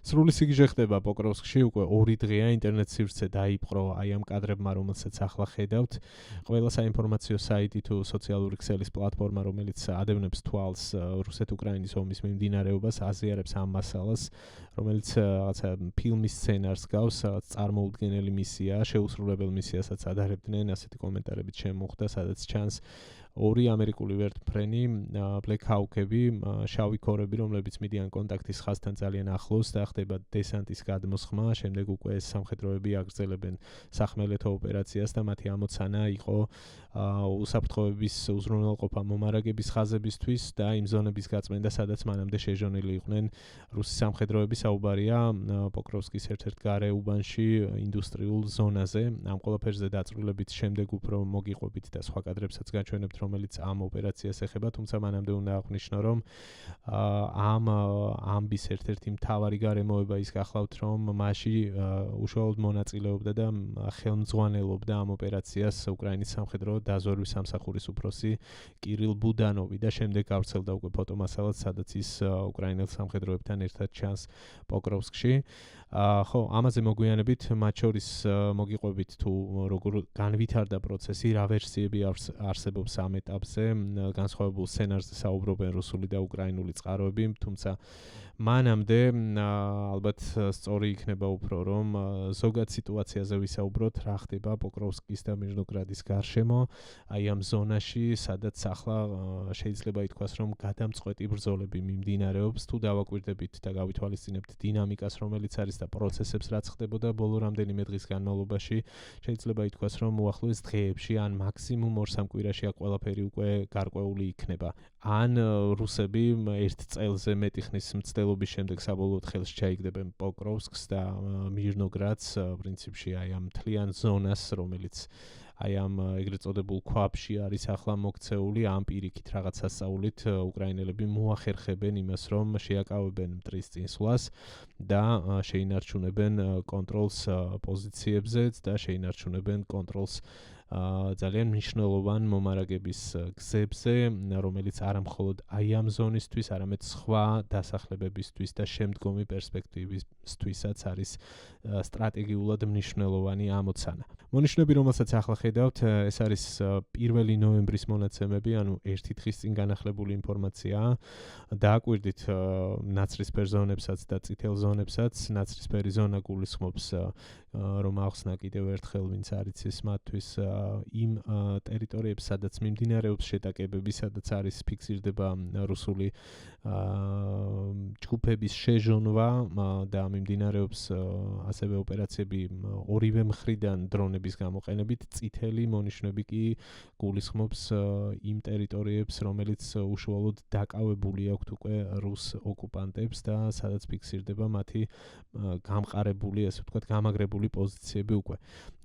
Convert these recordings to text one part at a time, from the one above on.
სრული სიგიჟე ხდება პოკროვსკში, უკვე 2 დღეა ინტერნეტ სივრცე დაიპყრო აი ამ კადრებმა, რომელსაც ახლა ხედავთ. ყველა საინფორმაციო საიტი თუ სოციალური ქსელის პლატფორმა, რომელიც ადევნებს თვალს რუსეთ-უკრაინის ომის მიმდინარეობას, აზიარებს ამ მასალას, რომელიც რაღაცა ფილმის სცენარს გავს, წარმოუდგენელი მისია, შეუსრულებელ მისიასაც ადარებდნენ, ასეთი კომენტარებით შემოხვდა, სადაც ჩანს 2 ამერიკული ვერტმფრენი, Black Hawk-ები, შავი ქორები, რომლებიც მიდიან კონტაქტის ხაზთან ძალიან ახლოს და ხდება დესანტის გადმოსხმა, შემდეგ უკვე ეს სამხედროები აგრძელებენ სახმელეთო ოპერაციას და მათი ამოცანა იყო უსაფრთხოების უზრუნველყოფა მომარაგების ხაზებისთვის და იმ ზონების გაწმენდა, სადაც მანამდე შეჟონილი იყვნენ რუსი სამხედროები. საუბარია პოკროვსკის ერთ-ერთ გარე უბანში ინდუსტრიულ ზონაზე. ამ ყველაფერზე დაწვრილებით შემდეგ უფრო მოგიყვებით და სხვა კადრებსაც გაჩვენებთ, რომელიც ამ ოპერაციას ეხება, თუმცა მანამდე უნდა აღვნიშნო, რომ ამ ამბის ერთ-ერთი მთავარი გარემოება ის გახლავთ, რომ მასში უშუალოდ მონაწილეობდა და ხელმძღვანელობდა ამ ოპერაციას უკრაინის სამხედრო დაზვერვის სამსახურის უფროსი კირილ ბუდანოვი და შემდეგ გავრცელდა უკვე ფოტომასალაც, სადაც ის უკრაინელ სამხედროებთან ერთად ჩანს პოკროვსკში. ხო, ამაზე მოგვიანებით, მათ შორის მოგიყვებით თუ როგორ განვითარდა პროცესი, რა ვერსიები არსებობს ამ ეტაპზე, განსხვავებულ სცენარზე საუბრობენ რუსული და უკრაინული წყაროები, თუმცა მანამდე ალბათ სწორი იქნება უფრო, რომ ზოგად სიტუაციაზე ვისაუბროთ, რა ხდება პოკროვსკის და მირნოგრადის გარშემო, აი ამ ზონაში, სადაც ახლა შეიძლება ითქვას, რომ გადამწყვეტი ბრძოლები მიმდინარეობს, თუ დავაკვირდებით და გავითვალისწინებთ დინამიკას, რომელიც არის და პროცესებს, რაც ხდებოდა ბოლო რამდენიმე დღის განმავლობაში, შეიძლება ითქვას, რომ უახლოეს დღეებში ან მაქსიმუმ 2-3 კვირაში აქ ყველაფერი უკვე გარკვეული იქნება. ან რუსები ერთ წელზე მეტი ხნის მცდელობის შემდეგ საბოლოოდ ხელს ჩაიგდებენ პოკროვსკს და მირნოგრადს, პრინციპში აი ამ მთლიან ზონას, რომელიც აი ამ ეგრეთ წოდებულ ქვაბში არის ახლა მოქცეული, ამ პირიქით რაღაც სასწაულით უკრაინელები მოახერხებენ იმას, რომ შეაკავებენ მტრის წინსვლას და შეინარჩუნებენ კონტროლს პოზიციებზე და შეინარჩუნებენ კონტროლს ძალიან მნიშვნელოვან მომარაგების გზებზე, რომელიც არა მხოლოდ აი ამ ზონისთვის, არამედ სხვა დასახლებებისთვის და შემდგომი პერსპექტივისთვისაც არის სტრატეგიულად მნიშვნელოვანი ამოცანა. მონიშნები, რომელსაც ახლა ხედავთ, ეს არის 1 ნოემბრის მონაცემები, ანუ 1 დღის წინ განახლებული ინფორმაციაა. დააკვირდით ნაცრისფერ ზონებსაც და წითელ ზონებსაც. ნაცრისფერი ზონა გულისხმობს, რომ ახსნა კიდევ ერთხელ, ვინც არ იცის მათთვის, იმ ტერიტორიებს, სადაც მიმდინარეობს შეტაკებები, სადაც არის ფიქსირდება რუსული ჯგუფების შეჟონვა და მიმდინარეობს ასევე ოპერაციები ორივე მხრიდან დრონების გამოყენებით. წითელი მონიშნები კი გულისხმობს იმ ტერიტორიებს, რომელიც უშუალოდ დაკავებული აქვთ უკვე რუს ოკუპანტებს და სადაც ფიქსირდება მათი გამყარებული, ესე ვთქვათ, გამაგრებული პოზიციები უკვე.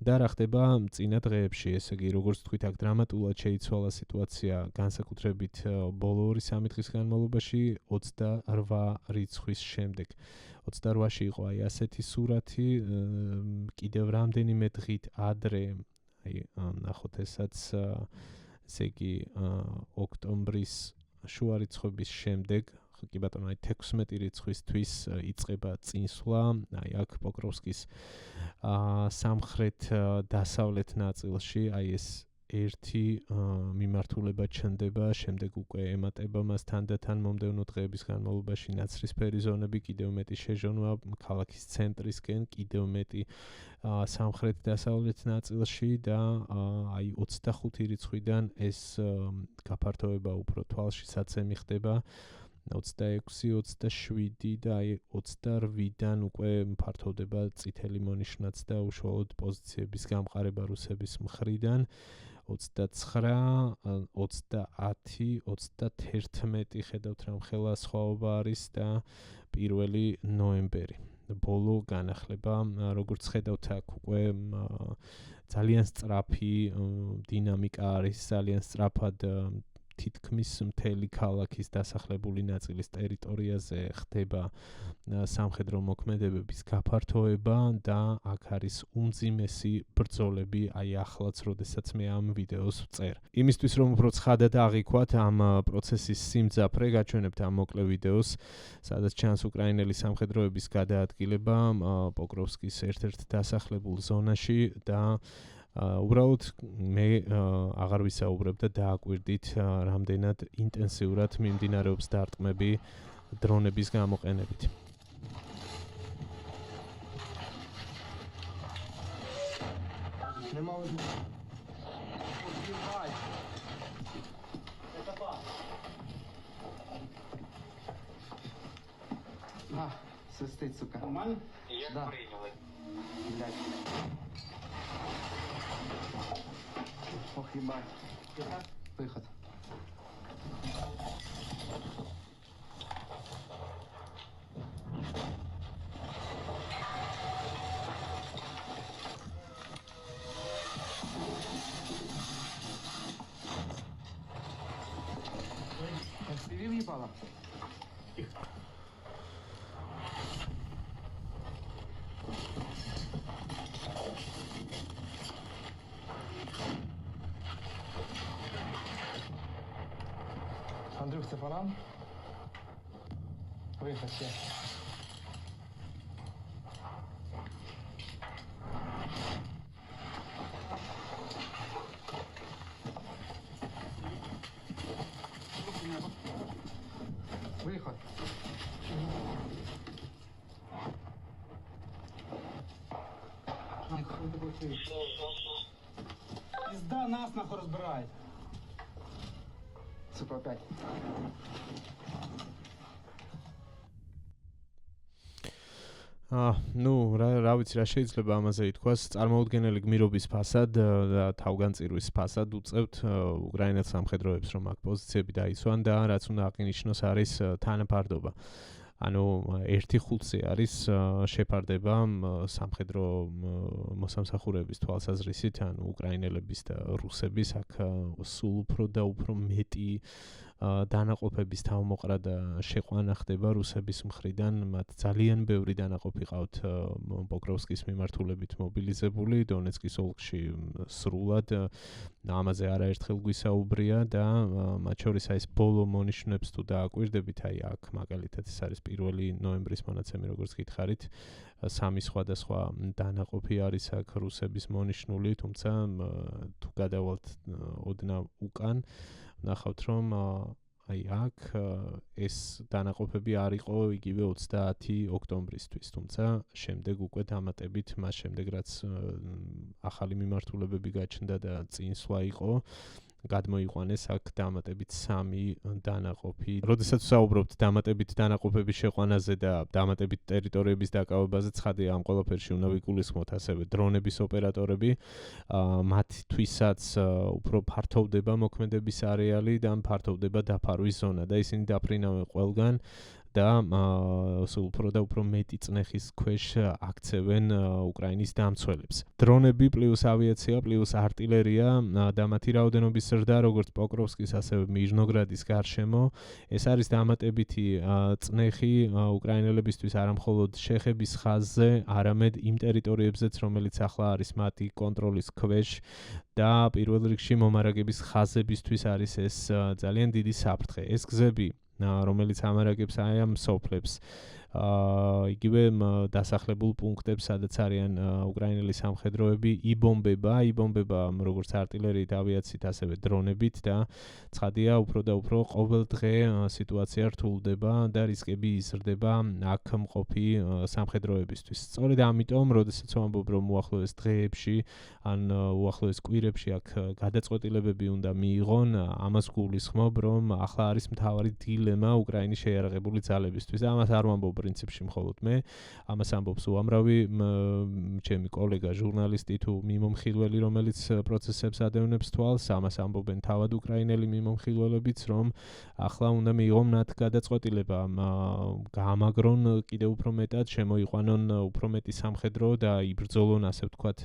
და რა ხდება წინა დღეებში, ესე იგი, როგორც თქვით, აქ დრამატულად შეიცვალა სიტუაცია, განსაკუთრებით ბოლო 2-3 დღის განმავლობაში 28 რიცხვის შემდეგ. 28-ში იყო აი ასეთი სურათი, კიდევ რამდენიმე დღით ადრე, აი ნახოთ ესაც, ესე იგი, ოქტომბრის შუა რიცხვების შემდეგ, კი ბატონო, აი 16 რიცხვისთვის იწყება წინსვლა, აი აქ პოკროვსკის სამხრეთ დასავლეთ ნაწილში, აი ეს ერთი მიმართულება ჩნდება, შემდეგ უკვე ემატება მას თანდათან მომდევნო დღეების განმავლობაში ნაცრისფერი ზონები, კიდევ მეტი შეჟონვა ქალაქის ცენტრისკენ, კიდევ მეტი სამხრეთ დასავლეთ ნაწილში და აი 25 რიცხვიდან ეს გაფართოება უფრო თვალშისაცემი ხდება. 26, 27 და აი 28-დან უკვე მფართოვდება წითელი მონიშნაც და უშუალოდ პოზიციების გამყარება რუსების მხრიდან. 29, 30, 31 ხედავთ რა მხელა სხვაობა არის და 1 ნოემბერი. ბოლო განახლება, როგორც ხედავთ აქ უკვე ძალიან სწრაფი დინამიკა არის, ძალიან სწრაფად თითქმის მთელი ქალაქის დასახლებული ნაწილის ტერიტორიაზე ხდება სამხედრო მოქმედებების გაფართოება და აქ არის უმძიმესი ბრძოლები აი ახლაც, როდესაც მე ამ ვიდეოს ვწერ. იმისთვის რომ უფრო ცხადად აღიქვათ ამ პროცესის სიმძაფრე, გაჩვენებთ ამ მოკლე ვიდეოს, სადაც ჩანს უკრაინელი სამხედროების გადაადგილება პოკროვსკის ერთ-ერთ დასახლებულ ზონაში და უბრალოდ მე აღარ ვისაუბრებ და დააკვირდით რამდენად ინტენსიურად მიმდინარეობს დარტყმები დრონების გამოყენებით. Свистить, сука. Нормально? Да. Блядь. Ох, ебать. Выход. Ты въебала? Андрюх, це по нам? Виход ще. Виход. Пизда нас нахуй разбирает. Сука, опять. Ну, რა ვიცი, რა შეიძლება ამაზე ითქვას, წარმოუდგენელი გმირობის ფასად და თავგანწირვის ფასად უწევთ უკრაინელ სამხედროებს, რომ აქ პოზიციები დაისვან და რაც უნდა აღინიშნოს არის თანაფარდობა. ანუ 1/5-ზე არის შეფარდება სამხედრო მოსამსახურების თვალსაზრისით, ანუ უკრაინელების და რუსების აქ სულ უფრო და უფრო მეტი დანაყოფების თავმოყრა და შეყვანა ხდება რუსების მხრიდან, მათ ძალიან ბევრი დანაყოფი ყავთ პოკროვსკის მიმართულებით მობილიზებული, დონეცკის ოლქში სრულად ამაზე არაერთხელ გვისაუბრია და მათ შორის ეს ბოლო მონიშნებს თუ დააკვირდებით, აი აქ მაგალითად ეს არის 1 ნოემბრის მონაცემი, როგორც გითხარით, 3 სხვადასხვა დანაყოფი არის აქ რუსების მონიშნული, თუმცა თუ გადავალთ ოდნავ უკან ნახავთ რომ აი აქ ეს დანაყოფები არ იყო იგივე 30 ოქტომბრისთვის, თუმცა შემდეგ უკვე დამატებით მას შემდეგ რაც ახალი მიმართულებები გაჩნდა და წინსვლა იყო, გადმოიყვანეს აქ დამატებით 3 დანაყოფი. როდესაც ვსაუბრობთ დამატებით დანაყოფების შეყვანაზე და დამატებით ტერიტორიების დაკავებაზე, ცხადია ამ ყველაფერში უნდა ვიგულისხმოთ ასევე დრონების ოპერატორები, მათთვისაც უფრო ფართოვდება მოქმედების არეალი და ფართოვდება დაფარვის ზონა და ისინი დაფრინავენ ყველგან და სულ უფრო და უფრო მეტი წნეხის ქვეშ აქცევენ უკრაინის დამცველებს. დრონები პლუს ავიაცია პლუს არტილერია და მათი რაოდენობის ზრდა, როგორც პოკროვსკის, ასევე მირნოგრადის გარშემო, ეს არის დამატებითი წნეხი უკრაინელებისთვის არამხოლოდ შეხების ხაზზე, არამედ იმ ტერიტორიებზეც, რომელიც ახლა არის მათი კონტროლის ქვეშ და პირველ რიგში მომარაგების ხაზებისთვის არის ეს ძალიან დიდი საფრთხე. ეს გზები რომელიც ამარაგებს აი ამ სოფლებს, იგივე დასახლებულ პუნქტებს, სადაც არიან უკრაინელი სამხედროები, იბომბება როგორც артиლერიით, ავიაციით, ასევე დრონებით და ცხადია უფრო და უფრო ყოველ დღე სიტუაცია რთულდება და რისკები იზრდება აქ მყოფი სამხედროებისთვის. სწორედ ამიტომ, როდესაც ვამბობ, რომ უახლოეს დღეებში ან უახლოეს კვირებში აქ გადაწყვეტილებები უნდა მიიღონ, ამას გულისხმობ, რომ ახლა არის მთავარი დილემა უკრაინის შეიარაღებული ძალებისთვის. ამას არ ვამბობ პრინციპში მხოლოდ მე, ამას ამბობს უამრავი ჩემი კოლეგა ჟურნალისტი თუ მიმომხილველი, რომელიც პროცესებს ადევნებს თვალს, ამას ამბობენ თავად უკრაინელი მიმომხილველებიც, რომ ახლა უნდა მიიღონ მათ გადაწყვეტილება, გამაგრონ კიდევ უფრო მეტად, შემოიყვანონ უფრო მეტი სამხედრო და იბრძოლონ, ასე ვთქვათ,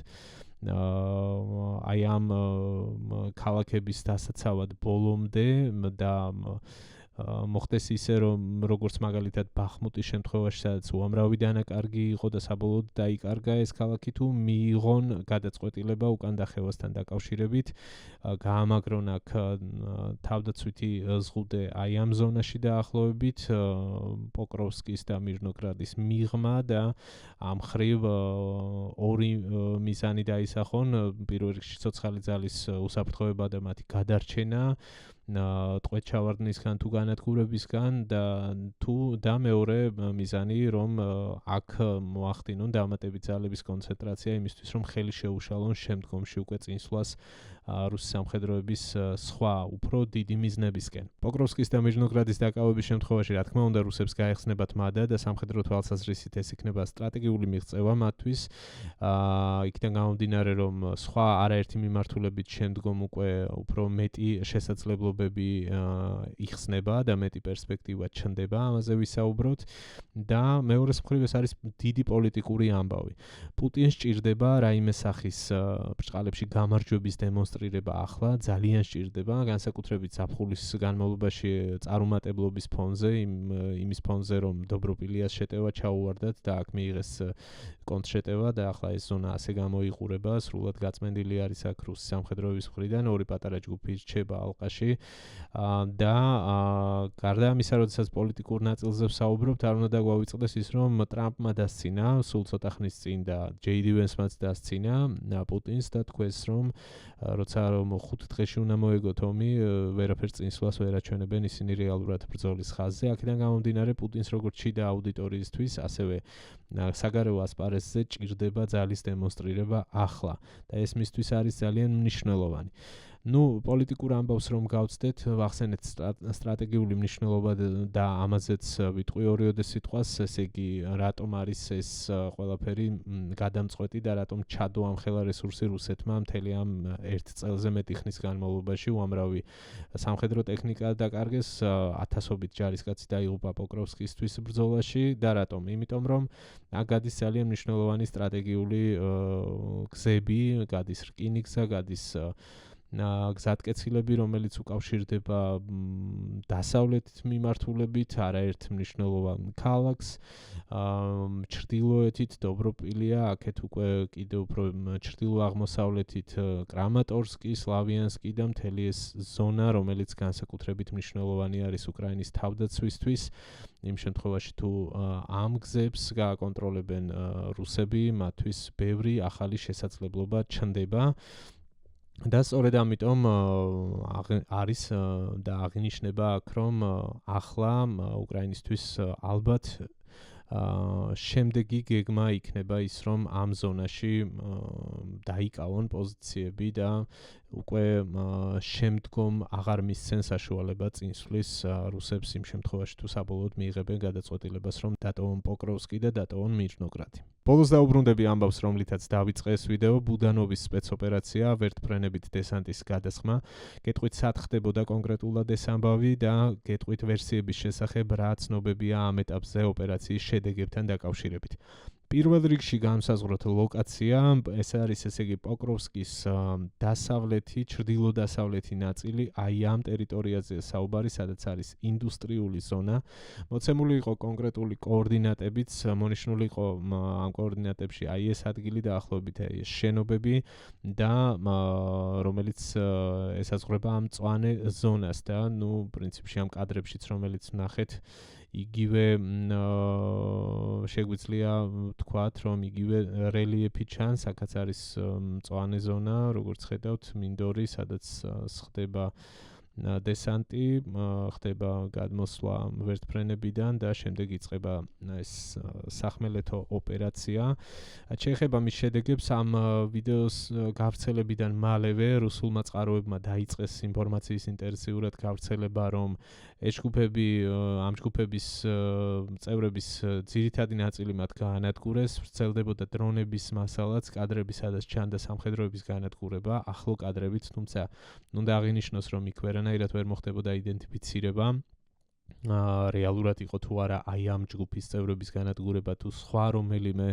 აი ამ ქალაქების დასაცავად ბოლომდე და მოხდეს ისე, რომ როგორც მაგალითად ბახმუტის შემთხვევაში, სადაც უამრავი დანაკარგი იყო და საბოლოოდ დაიკარგა ეს ქალაქი, თუ მიიღონ გადაწყვეტილება უკან დახევასთან დაკავშირებით, გაამაგრონ აქ თავდაცვითი ზღუდე აი ამ ზონაში დაახლოებით, პოკროვსკის და მირნოგრადის მიღმა და ამ ხრივ ორი მიზანი დაისახონ, პირველ რიგში ცოცხალი ძალის უსაფრთხოება და მათი გადარჩენა, ტყვეჩავარდნისგან თუ განადგურებისგან და მეორე მიზანი, რომ აქ მოახდინონ დამატებით ძალების კონცენტრაცია იმისთვის, რომ ხელი შეუშალონ შემდგომში უკვე წინსვლას რუსის სამხედროების სხვა უფრო დიდი მიზნებისკენ. პოკროვსკის და მირნოგრადის დაკავების შემთხვევაში, რა თქმა უნდა, რუსებს გაეხსნებათ მადა და სამხედრო თვალსაზრისით ეს იქნება სტრატეგიული მიღწევა მათთვის. იქიდან გამომდინარე, რომ სხვა არაერთი მიმართულებით შემდგომ უკვე უფრო მეტი შესაძლებლობები იხსნება და მეტი პერსპექტივა ჩნდება, ამაზე ვისაუბროთ და მეორე მხრივ ეს არის დიდი პოლიტიკური ამბავი. პუტინს სჭირდება რაიმე სახის ბრჭყალებში გამარჯვების დემონსტრირება ახლა, ძალიან სჭირდება, განსაკუთრებით ზაფხულის განმავლობაში წარუმატებლობის ფონზე, იმის ფონზე, რომ დობროპილიას შეტევა ჩაუვარდათ და აქ მიიღეს კონტრშეტევა და ახლა ეს ზონა ასე გამოიყურება, სრულად გაწმენდილი არის აქ რუსის სამხედროების მხრიდან, ორი პატარა ჯგუფი რჩება ალყაში და გარდა ამისა, როდესაც პოლიტიკურ ნაწილზე ვსაუბრობთ, არ უნდა დაგვავიწყდეს ის, რომ ტრამპმა დასცინა სულ ცოტა ხნის წინ და ჯეი დი ვენსმაც დასცინა პუტინს და თქვეს, რომ როცა რომ 5 დღეში უნდა მოეგოთ ომი, ვერაფერს წინსვლას ვერ აჩვენებენ ისინი რეალურად ბრძოლის ხაზზე. აქედან გამომდინარე, პუტინს როგორც შიდა აუდიტორიისთვის, ასევე საგარეო ასპარეზზე ჭირდება ძალის დემონსტრირება ახლა და ეს მისთვის არის ძალიან მნიშვნელოვანი. პოლიტიკურ ამბავს რომ გავცდეთ, ვახსენეთ სტრატეგიული მნიშვნელობა და ამაზეც ვიტყვი ორიოდე სიტყვას, ესე იგი, რატომ არის ეს ყველაფერი გადამწყვეტი და რატომ ჩადო ამ ხელა რესურსი რუსეთმა მთელი ამ 1 წელზე მეტი ხნის განმავლობაში უამრავი სამხედრო ტექნიკა დაკარგეს, ათასობით ჯარისკაცი დაიღუპა პოკროვსკისთვის ბრძოლაში და რატომ? იმიტომ რომ აქ გადის ძალიან მნიშვნელოვანი სტრატეგიული გზები, გადის რკინიგზა, გადის გზატკეცილები, რომელიც უკავშირდება დასავლეთით მიმართულებით არაერთ მნიშვნელოვან ქალაქს, ჩრდილოეთით დობროპილია, აქეთ უკვე კიდევ უფრო ჩრდილო-აღმოსავლეთით კრამატორსკი, სლავიანსკი და მთელი ეს ზონა, რომელიც განსაკუთრებით მნიშვნელოვანი არის უკრაინის თავდაცვისთვის. იმ შემთხვევაში თუ ამ გზებს გააკონტროლებენ რუსები, მათთვის ბევრი ახალი შესაძლებლობა ჩნდება. და სწორედ ამიტომ არის და აღინიშნება აქ, რომ ახლა უკრაინისთვის ალბათ შემდეგი გეგმა იქნება ის, რომ ამ ზონაში დაიკავონ პოზიციები და უკვე შემდგომ აღარ მისცენ საშუალება წინსვლის რუსებს იმ შემთხვევაში თუ საბოლოოდ მიიღებენ გადაწყვეტილებას, რომ დატოვონ პოკროვსკი და დატოვონ მირნოგრადი. ბოლოს დაუბრუნდები ამბავს, რომლითაც დავიწყე ეს ვიდეო, ბუდანოვის სპეცოპერაცია, ვერტფრენებით დესანტის გადასხმა. გეტყვით სად ხდებოდა კონკრეტულად ეს ამბავი და გეტყვით ვერსიების შესახებ, რა ცნობებია ამ ეტაპზე ოპერაციის შედეგებთან დაკავშირებით. პირველ რიგში განსაზღვროთ ლოკაცია, ეს არის ესე იგი პოკროვსკის დასავლეთი, ჩრდილო-დასავლეთი ნაწილი, აი ამ ტერიტორიაზე საუბარი, სადაც არის ინდუსტრიული ზონა. მოცემული იყო კონკრეტული კოორდინატებიც, მონიშნული იყო ამ კოორდინატებში აი ეს ადგილი დაახლოებით ეს შენობები და რომელიც ესაზღვრება ამ მწვანე ზონას და პრინციპში ამ კადრებშიც რომელიც ვნახეთ იგივე შეგვიძლია ვთქვათ, რომ იგივე რელიეფი ჩანს, აქაც არის მწვანე ზონა, როგორც ხედავთ, მინდორი, სადაც ხდება დესანტი, ხდება გადმოსვლა ვერტფრენებიდან და შემდეგ იწყება ეს სახმელეთო ოპერაცია. შეეხება მის შედეგებს, ამ ვიდეოს გავრცელებიდან მალევე რუსულმა წყაროებმა დაიწყეს ინფორმაციის ინტენსიურად გავრცელება, რომ ამ ჯგუფების წევრების ძირითადი ნაწილი მათ გაანადგურეს, ვრცელდებოდა დრონების მასალაც, კადრები, სადაც ჩანდა სამხედროების განადგურება, ახლო კადრებით, თუმცა უნდა აღინიშნოს, რომ იქ ვერანაირად ვერ მოხდებოდა იდენტიფიცირება. რეალურად იყო თუ არა აი ამ ჯგუფის წევრების განადგურება თუ სხვა რომელიმე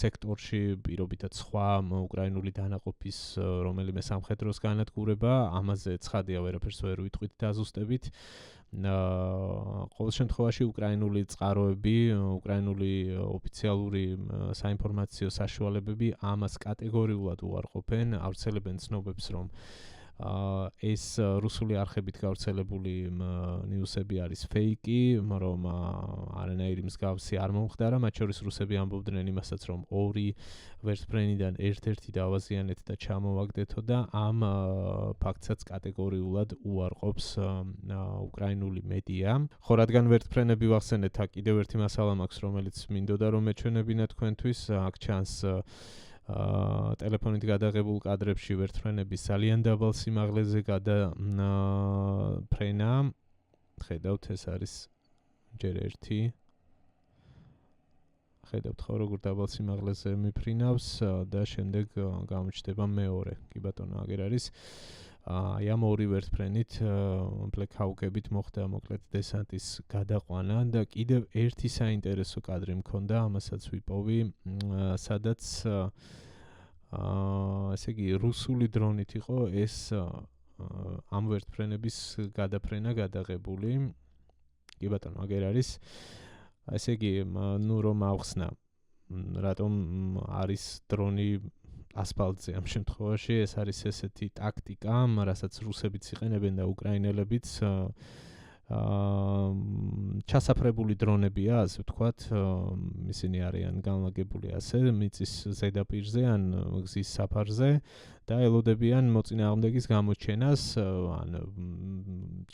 სექტორში პირობითად სხვა უკრაინული დანაყოფის რომელიმე სამხედროს განადგურება, ამაზე ცხადია ვერაფერს ვერ ვიტყვით დაზუსტებით. ყოველ შემთხვევაში უკრაინული წყაროები, უკრაინული ოფიციალური საინფორმაციო საშუალებები ამას კატეგორიულად უარყოფენ, ავრცელებენ ცნობებს, რომ ეს რუსული არხებით გავრცელებული ნიუსები არის ფეიკი, რომ არანაირი მსგავსი არ მომხდარა, მათ შორის რუსები ამბობდნენ იმასაც, რომ ორი ვერტმფრენიდან ერთ-ერთი დავაზიანეთ და ჩამოვაგდეთო და ამ ფაქტსაც კატეგორიულად უარყოფს უკრაინული მედია. ხო, რადგან ვერტმფრენები ვახსენეთ, აქ კიდევ ერთი მასალა მაქვს, რომელიც მინდოდა რომ მეჩვენებინა თქვენთვის, აქ ჩანს ტელეფონით გადაღებულ კადრებში ვერტმფრენების ძალიან დაბალ სიმაღლეზე გადაფრენა. ხედავთ, ეს არის ჯერ ერთი. ხედავთ ხო როგორ დაბალ სიმაღლეზე მიფრინავს და შემდეგ გამოჩნდება მეორე. კი ბატონო, აგერ არის. აი ამ ორი ვერტმფრენით Black Hawk-ებით მოხდა მოკლედ დესანტის გადაყვანა და კიდევ ერთი საინტერესო კადრი მქონდა, ამასაც ვიპოვი, სადაც ესე იგი რუსული დრონით იყო ეს ამ ვერტმფრენების გადაფრენა გადაღებული. კი ბატონო, აგერ არის. ესე იგი, ნუ რომ ავხსნა, რატომ არის დრონი ასფალტზე ამ შემთხვევაში, ეს არის ესეთი ტაქტიკა, რასაც რუსებიც იყენებენ და უკრაინელებიც. ჩასაფრებული დრონებია, ასე ვთქვათ, ისინი არიან განლაგებული ასე მიწის ზედაპირზე ან გზის საფარზე და ელოდებიან მოწინააღმდეგის გამოჩენას, ან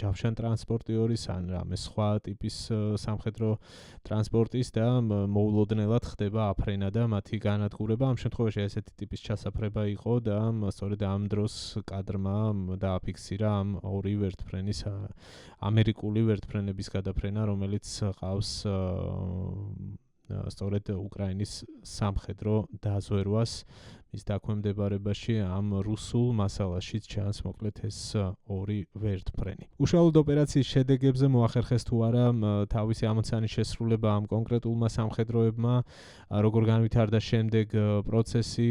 ჯავშან ტრანსპორტიორის, ან რამე სხვა ტიპის სამხედრო ტრანსპორტის და მოულოდნელად ხდება აფრენა და მათი განადგურება. ამ შემთხვევაში ესეთი ტიპის ჩასაფრება იყო და სწორედ ამ დროს კადრმა დააფიქსირა ამ ორი ვერტმფრენის ამერიკული ვერტმფრენების გადაფრენა, რომელიც ყავს სწორედ უკრაინის სამხედრო დაზვერვას მის დაქვემდებარებაში ამ რუსულ მასალაშიც ჩანს მოკლედ ეს ორი ვერტმფრენი. უშუალოდ ოპერაციის შედეგებზე მოახერხეს თუ არა თავისი ამოცანის შესრულება ამ კონკრეტულმა სამხედროებმა, როგორ განვითარდა შემდეგ პროცესი,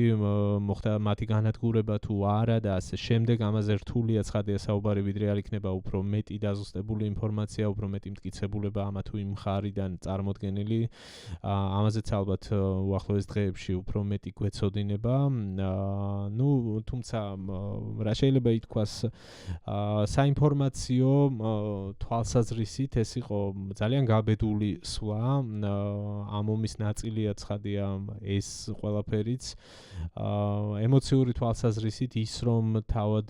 მოხდა მათი განადგურება თუ არა და ასე შემდეგ, ამაზე რთულია ცხადია საუბარი, ვიდრე არ იქნება უფრო მეტი დაზუსტებული ინფორმაცია, უფრო მეტი მტკიცებულება ამა თუ იმ მხარიდან წარმოდგენილი. ამაზეც ალბათ უახლოეს დღეებში უფრო მეტი გვეცოდინება. ნუ თუმცა რა შეიძლება ითქვას, საინფორმაციო თვალსაზრისით ეს იყო ძალიან გაბედული სვლა, ამ ომის ნაწილია ცხადია ეს ყველაფერიც. ემოციური თვალსაზრისით ის რომ თავად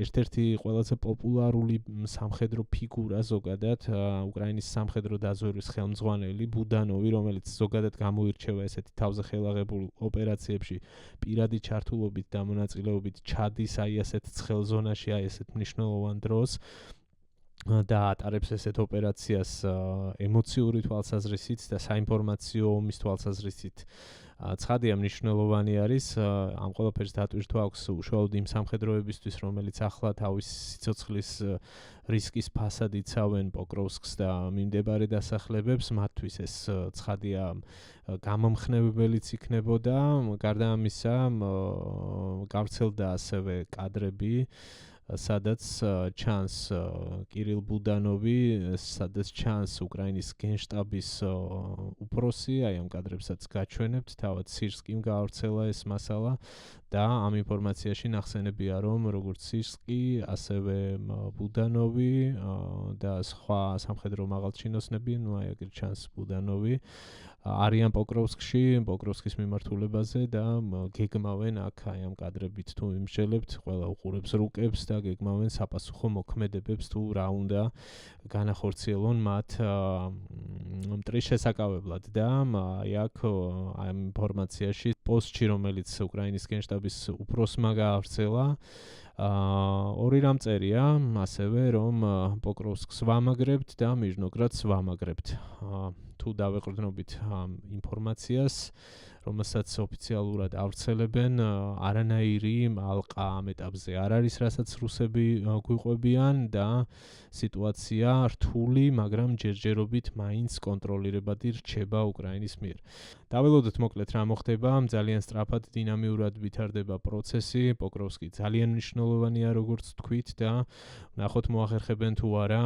ერთ-ერთი ყველაზე პოპულარული სამხედრო ფიგურა ზოგადად უკრაინის სამხედრო დაზვერვის ხელმძღვანელი ბუდანოვი, რომელიც ზოგადად გამოირჩევა ესეთი თავზე ხელაღებულ ოპერაციებში პირადი ჩართულობით და მონაწილეობით ჩადის აი ასეთ ცხელ ზონაში, აი ასეთ მნიშვნელოვან დროს და ატარებს ესეთ ოპერაციას ემოციური თვალსაზრისით და საინფორმაციო ომის თვალსაზრისით. ცხადია მნიშვნელოვანი არის, ამ ყველაფერს დატვირთვა აქვს უშუალოდ იმ სამხედროებისთვის, რომელიც ახლა თავის სიცოცხლის რისკის ფასად იცავენ პოკროვსკს და მიმდებარე დასახლებებს, მათთვის ეს ცხადია გამომხნევებელიც იქნებოდა. გარდა ამისა, გავრცელდა ასევე კადრები, სადაც ჩანს კირილ ბუდანოვი, სადაც ჩანს უკრაინის გენშტაბის უფროსი, აი ამ კადრებსაც გაჩვენებთ, თავად სირსკიმ გაავრცელა ეს მასალა და ამ ინფორმაციაში ნახსენებია, რომ როგორც სირსკი, ასევე ბუდანოვი და სხვა სამხედრო მაღალჩინოსნები, ნუ აი აგერ ჩანს ბუდანოვი, არიან პოკროვსკში, პოკროვსკის მიმართულებაზე და გეგმავენ აქ აი ამ კადრებით თუ იმშელებთ, ყველა უყურებს რუკებს და გეგმავენ საპასუხო მოქმედებებს თუ რა უნდა განახორციელონ მათ მტრის შესაკავებლად და აი აქ ამ ინფორმაციაში პოსტში, რომელიც უკრაინის გენშტაბის უფროსმა გაავრცელა, ორი რამ წერია, ასევე რომ პოკროვსკს ვამაგრებთ და მიჟნოგრადს ვამაგრებთ. თუ დავეყრდნობით ამ ინფორმაციას, რომელსაც ოფიციალურად ავრცელებენ, არანაირი ალყა ამ ეტაპზე არ არის, რასაც რუსები გვიყვებიან და სიტუაცია რთული, მაგრამ ჯერჯერობით მაინც კონტროლირებადი რჩება უკრაინის მიერ. დაველოდოთ მოკლედ რა მოხდება, ძალიან სწრაფად დინამიურად ვითარდება პროცესი, პოკროვსკი ძალიან მნიშვნელოვანია როგორც თქვით და ნახოთ მოახერხებენ თუ არა,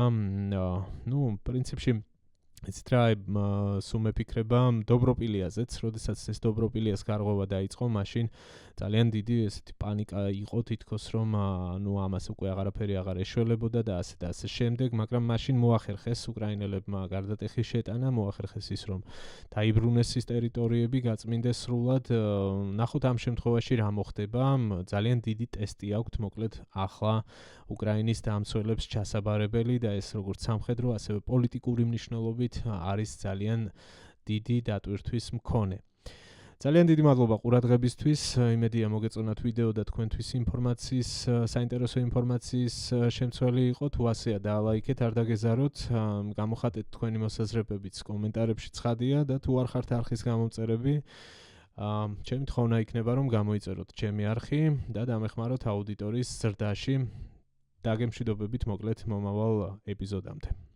პრინციპში იცით რა, სულ მეფიქრება დობროპილიაზეც, როდესაც ეს დობროპილიას გარღვევა დაიწყო, მაშინ ძალიან დიდი ესეთი პანიკა იყო თითქოს, რომ ამას უკვე აღარაფერი აღარ ეშველებოდა და ასე და ასე შემდეგ, მაგრამ მაშინ მოახერხეს უკრაინელებმა გარდატეხი შეტანა, მოახერხეს ის, რომ დაიბრუნეს ის ტერიტორიები, გაწმინდეს სრულად. ნახოთ ამ შემთხვევაში რა მოხდება, ძალიან დიდი ტესტი აქვთ, მოკლედ ახლა უკრაინის დამცველებს ჩასაბარებელი და ეს როგორც სამხედრო, ასევე პოლიტიკური მნიშვნელობით არის ძალიან დიდი დატვირთვის მქონე. ძალიან დიდი მადლობა ყურადღებისთვის. იმედია მოგეწონათ ვიდეო და თქვენთვის საინტერესო ინფორმაციის შემცველი იყო. თუ ასეა, დაალაიქეთ, არ დაგეზაროთ. გამოხატეთ თქვენი მოსაზრებებიც კომენტარებში ცხადია და თუ არ ხართ არხის გამომწერები, ჩემი თხოვნა იქნება, რომ გამოიწეროთ ჩემი არხი და დამეხმაროთ აუდიტორიის ზრდაში. დაგემშვიდობებით მოკლედ მომავალ ეპიზოდამდე.